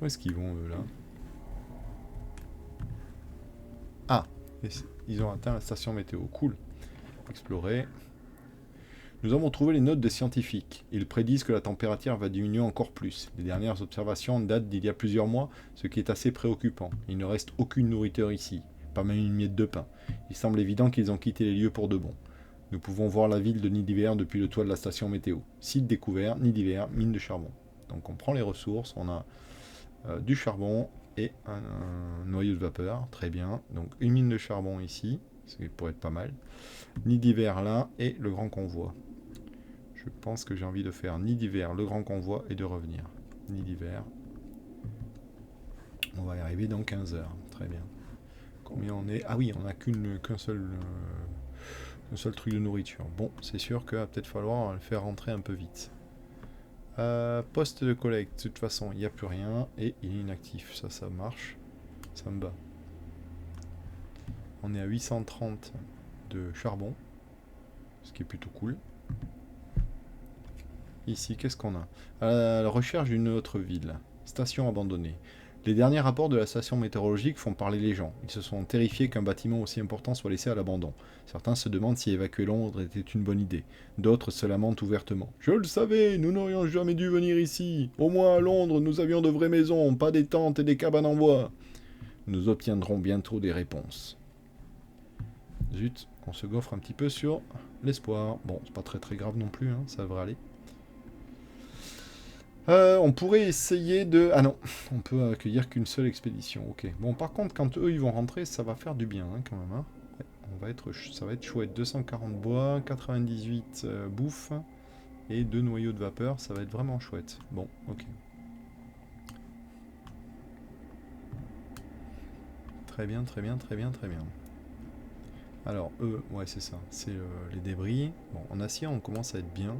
Où est-ce qu'ils vont, eux, là? Et ils ont atteint la station météo. Cool. Explorer. Nous avons trouvé les notes des scientifiques. Ils prédisent que la température va diminuer encore plus. Les dernières observations datent d'il y a plusieurs mois, ce qui est assez préoccupant. Il ne reste aucune nourriture ici, pas même une miette de pain. Il semble évident qu'ils ont quitté les lieux pour de bon. Nous pouvons voir la ville de Nidiver depuis le toit de la station météo. Site découvert, Nidiver, mine de charbon. Donc on prend les ressources, on a du charbon et un noyau de vapeur, très bien. Donc une mine de charbon ici, ce qui pourrait être pas mal. Nidiver là et le grand convoi. Je pense que j'ai envie de faire Nidiver, le grand convoi et de revenir. Nidiver. On va y arriver dans 15 heures. Très bien. Combien on est? Ah oui, on n'a qu'un seul truc de nourriture. Bon, c'est sûr qu'il va peut-être falloir le faire rentrer un peu vite. Poste de collecte, de toute façon, il n'y a plus rien. Et il est inactif. Ça marche. Ça me bat. On est à 830 de charbon. Ce qui est plutôt cool. Ici, qu'est-ce qu'on a? À la recherche d'une autre ville. Station abandonnée. Les derniers rapports de la station météorologique font parler les gens. Ils se sont terrifiés qu'un bâtiment aussi important soit laissé à l'abandon. Certains se demandent si évacuer Londres était une bonne idée. D'autres se lamentent ouvertement. « Je le savais, nous n'aurions jamais dû venir ici. Au moins à Londres, nous avions de vraies maisons, pas des tentes et des cabanes en bois. » Nous obtiendrons bientôt des réponses. Zut, on se gaufre un petit peu sur l'espoir. Bon, c'est pas très grave non plus, hein, ça devrait aller. On pourrait essayer de... Ah non, on peut accueillir qu'une seule expédition, ok. Bon, par contre, quand eux, ils vont rentrer, ça va faire du bien, hein, quand même. Hein. Ouais, ça va être chouette. 240 bois, 98 bouffe, et 2 noyaux de vapeur, ça va être vraiment chouette. Bon, ok. Très bien. Alors, eux, ouais, c'est ça. C'est les débris. Bon, en acier, on commence à être bien.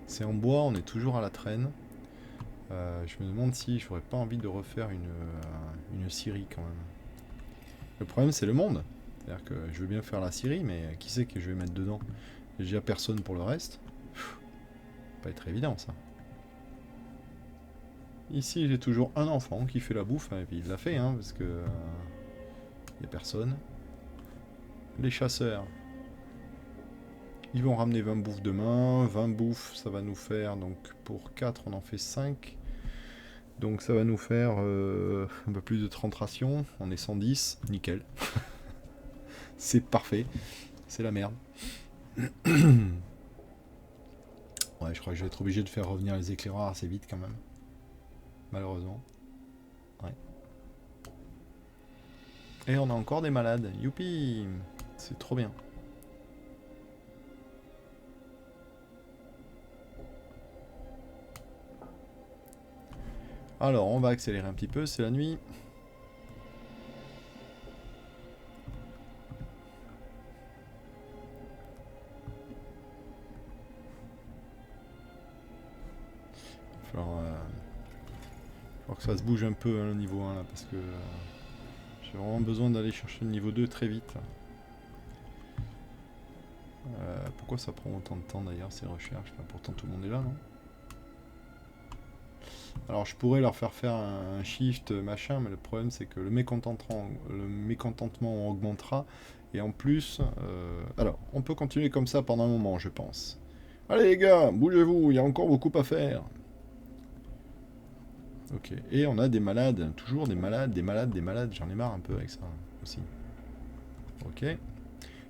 C'est en bois, on est toujours à la traîne. Je me demande si j'aurais pas envie de refaire une scierie quand même. Le problème c'est le monde. C'est-à-dire que je veux bien faire la scierie, mais qui c'est que je vais mettre dedans? J'ai déjà personne pour le reste. Pas être évident ça. Ici j'ai toujours un enfant qui fait la bouffe, hein, et puis il l'a fait, hein, parce que y a personne. Les chasseurs. Ils vont ramener 20 bouffes demain. 20 bouffes, ça va nous faire, donc pour 4, on en fait 5. Donc ça va nous faire un peu plus de 30 rations. On est 110, nickel. C'est parfait. C'est la merde. Ouais, je crois que je vais être obligé de faire revenir les éclaireurs assez vite quand même. Malheureusement. Ouais. Et on a encore des malades. Youpi! C'est trop bien. Alors, on va accélérer un petit peu, c'est la nuit. Il va falloir que ça se bouge un peu, hein, le niveau 1 là, parce que j'ai vraiment besoin d'aller chercher le niveau 2 très vite. Pourquoi ça prend autant de temps d'ailleurs ces recherches là? Pourtant tout le monde est là, non? Alors je pourrais leur faire un shift machin, mais le problème c'est que le mécontentement augmentera. Et en plus, alors on peut continuer comme ça pendant un moment, je pense. Allez les gars, bougez-vous, il y a encore beaucoup à faire. Ok, et on a des malades, toujours des malades, j'en ai marre un peu avec ça aussi. Ok.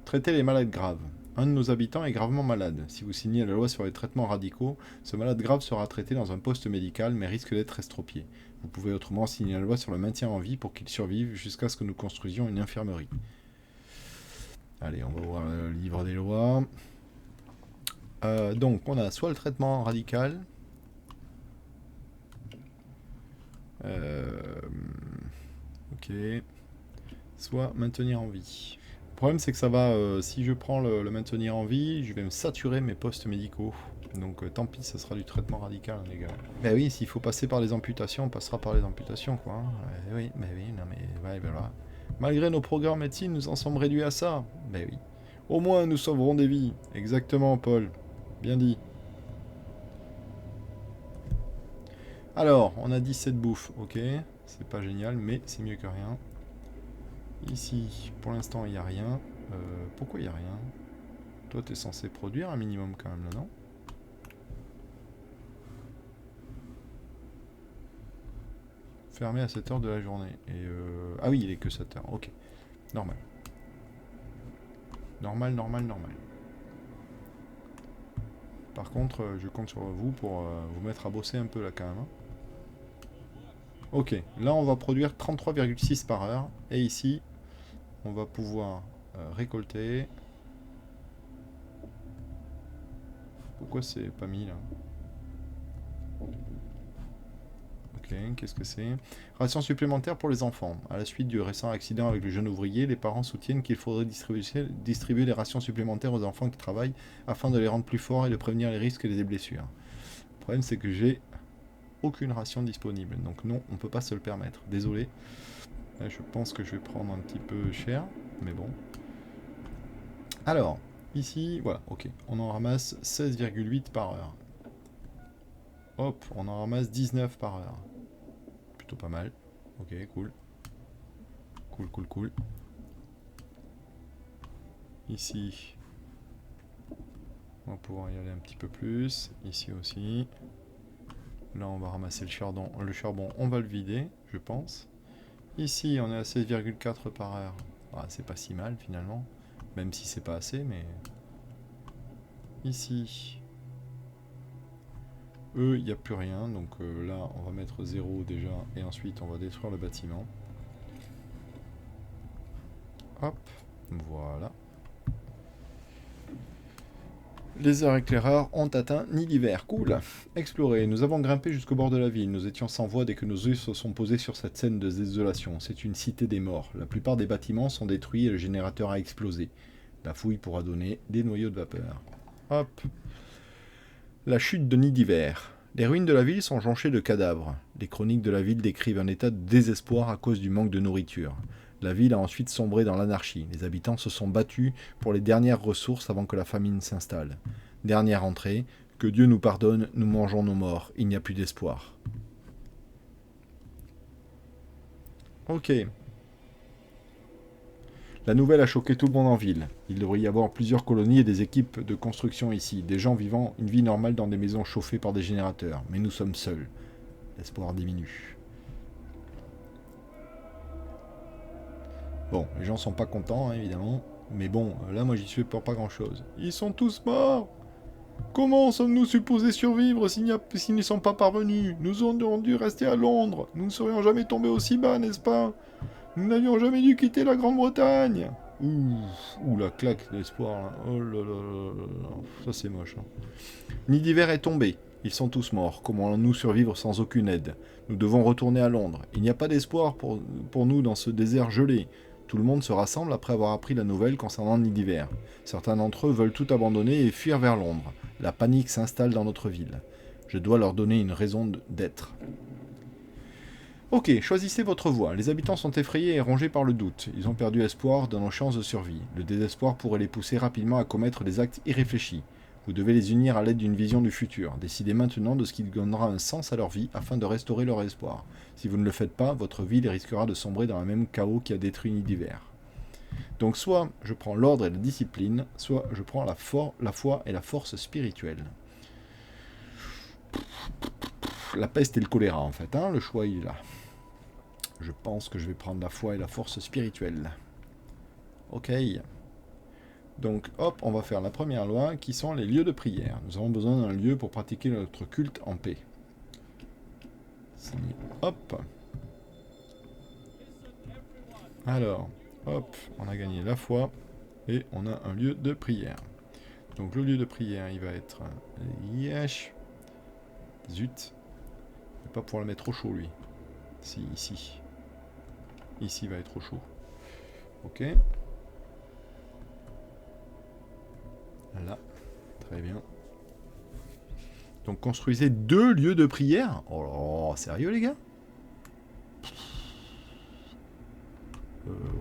Traiter les malades graves. Un de nos habitants est gravement malade. Si vous signez la loi sur les traitements radicaux, ce malade grave sera traité dans un poste médical, mais risque d'être estropié. Vous pouvez autrement signer la loi sur le maintien en vie pour qu'il survive jusqu'à ce que nous construisions une infirmerie. Allez, on va voir le livre des lois. Donc, on a soit le traitement radical. Ok. Soit maintenir en vie. Le problème c'est que ça va, si je prends le maintenir en vie, je vais me saturer mes postes médicaux. Donc tant pis, ça sera du traitement radical, les gars. Ben oui, s'il faut passer par les amputations, on passera par les amputations, quoi. Hein. Oui, non mais, ouais, ben voilà. Malgré nos progrès en médecine, nous en sommes réduits à ça. Ben oui. Au moins, nous sauverons des vies. Exactement, Paul. Bien dit. Alors, on a 17 bouffes, ok. C'est pas génial, mais c'est mieux que rien. Ici, pour l'instant, il n'y a rien. Pourquoi il n'y a rien? Toi, tu es censé produire un minimum quand même, là, non? Fermé à 7 heures de la journée. Et ah oui, il est que 7 heures. Ok. Normal. Normal, normal, normal. Par contre, je compte sur vous pour vous mettre à bosser un peu là quand même. Hein. Ok, là on va produire 33,6 par heure. Et ici, on va pouvoir récolter. Pourquoi c'est pas mis là? Ok, qu'est-ce que c'est? Ration supplémentaire pour les enfants. À la suite du récent accident avec le jeune ouvrier, les parents soutiennent qu'il faudrait distribuer des rations supplémentaires aux enfants qui travaillent afin de les rendre plus forts et de prévenir les risques et les blessures. Le problème c'est que j'ai aucune ration disponible, donc non, on peut pas se le permettre. Désolé. Là, je pense que je vais prendre un petit peu cher, mais bon. Alors, ici, voilà, ok. On en ramasse 16,8 par heure. Hop, on en ramasse 19 par heure. Plutôt pas mal. Ok, cool. Cool, cool, cool. Ici, on va pouvoir y aller un petit peu plus. Ici aussi. Là, on va ramasser le charbon. Le charbon, on va le vider, je pense. Ici, on est à 16,4 par heure. Ah, c'est pas si mal, finalement. Même si c'est pas assez, mais... Ici... Eux, il n'y a plus rien. Donc là, on va mettre 0 déjà. Et ensuite, on va détruire le bâtiment. Hop. Voilà. Les heures éclaireurs ont atteint nid d'hiver. Cool. Explorer. Nous avons grimpé jusqu'au bord de la ville. Nous étions sans voix dès que nos yeux se sont posés sur cette scène de désolation. C'est une cité des morts. La plupart des bâtiments sont détruits et le générateur a explosé. La fouille pourra donner des noyaux de vapeur. Hop. La chute de nid d'hiver. Les ruines de la ville sont jonchées de cadavres. Les chroniques de la ville décrivent un état de désespoir à cause du manque de nourriture. La ville a ensuite sombré dans l'anarchie. Les habitants se sont battus pour les dernières ressources avant que la famine s'installe. Dernière entrée. Que Dieu nous pardonne, nous mangeons nos morts. Il n'y a plus d'espoir. Ok. La nouvelle a choqué tout le monde en ville. Il devrait y avoir plusieurs colonies et des équipes de construction ici. Des gens vivant une vie normale dans des maisons chauffées par des générateurs. Mais nous sommes seuls. L'espoir diminue. Bon, les gens sont pas contents, hein, évidemment. Mais bon, là, moi, j'y suis pour pas grand-chose. Ils sont tous morts. Comment sommes-nous supposés survivre s'ils n'y sont pas parvenus? Nous aurions dû rester à Londres. Nous ne serions jamais tombés aussi bas, n'est-ce pas? Nous n'avions jamais dû quitter la Grande-Bretagne. Ouh, la claque d'espoir. Là. Oh là là là là. Ça, c'est moche. Hein. Nid d'hiver est tombé. Ils sont tous morts. Comment allons-nous survivre sans aucune aide? Nous devons retourner à Londres. Il n'y a pas d'espoir pour nous dans ce désert gelé. Tout le monde se rassemble après avoir appris la nouvelle concernant Nid d'hiver. Certains d'entre eux veulent tout abandonner et fuir vers Londres. La panique s'installe dans notre ville. Je dois leur donner une raison d'être. Ok, choisissez votre voie. Les habitants sont effrayés et rongés par le doute. Ils ont perdu espoir dans nos chances de survie. Le désespoir pourrait les pousser rapidement à commettre des actes irréfléchis. Vous devez les unir à l'aide d'une vision du futur. Décidez maintenant de ce qui donnera un sens à leur vie afin de restaurer leur espoir. Si vous ne le faites pas, votre ville risquera de sombrer dans le même chaos qui a détruit Nid d'hiver. Donc soit je prends l'ordre et la discipline, soit je prends la foi et la force spirituelle. La peste et le choléra en fait, hein, le choix il est là. Je pense que je vais prendre la foi et la force spirituelle. Ok. Donc hop, on va faire la première loi qui sont les lieux de prière. Nous avons besoin d'un lieu pour pratiquer notre culte en paix. Hop. Alors, hop, on a gagné la foi et on a un lieu de prière. Donc le lieu de prière, il va être... Yesh. Zut. Je vais pas pouvoir le mettre trop chaud lui. Si, ici. Ici il va être trop chaud. Ok. Là. Très bien. Donc construisez 2 lieux de prière. Oh, sérieux les gars?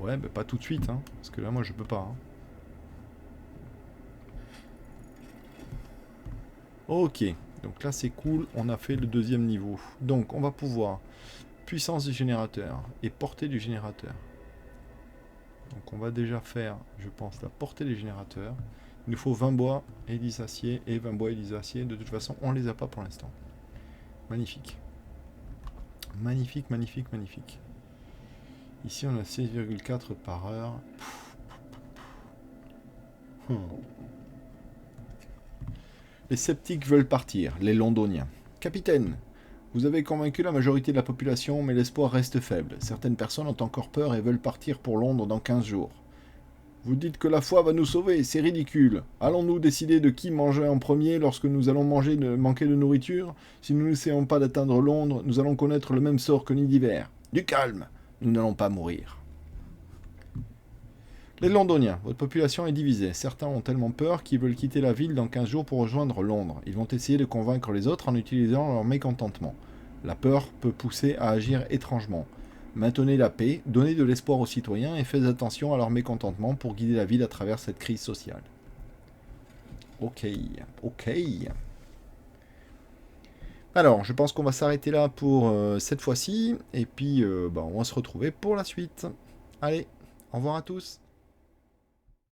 Ouais, bah pas tout de suite, hein. Parce que là, moi, je peux pas. Hein. Ok. Donc là, c'est cool. On a fait le 2e niveau. Donc, on va pouvoir... Puissance du générateur et portée du générateur. Donc on va déjà faire, je pense, la portée des générateurs. Il nous faut 20 bois et 10 acier, et 20 bois et 10 acier. De toute façon, on les a pas pour l'instant. Magnifique. Magnifique, magnifique, magnifique. Ici, on a 6,4 par heure. Les sceptiques veulent partir, les londoniens. Capitaine, vous avez convaincu la majorité de la population, mais l'espoir reste faible. Certaines personnes ont encore peur et veulent partir pour Londres dans 15 jours. Vous dites que la foi va nous sauver, c'est ridicule. Allons-nous décider de qui manger en premier lorsque nous allons manquer de nourriture? Si nous n'essayons pas d'atteindre Londres, nous allons connaître le même sort que Nid d'hiver. Du calme, nous n'allons pas mourir. Les Londoniens, votre population est divisée. Certains ont tellement peur qu'ils veulent quitter la ville dans 15 jours pour rejoindre Londres. Ils vont essayer de convaincre les autres en utilisant leur mécontentement. La peur peut pousser à agir étrangement. Maintenez la paix, donnez de l'espoir aux citoyens et faites attention à leur mécontentement pour guider la ville à travers cette crise sociale. Ok, ok. Alors, je pense qu'on va s'arrêter là pour cette fois-ci. Et puis, on va se retrouver pour la suite. Allez, au revoir à tous.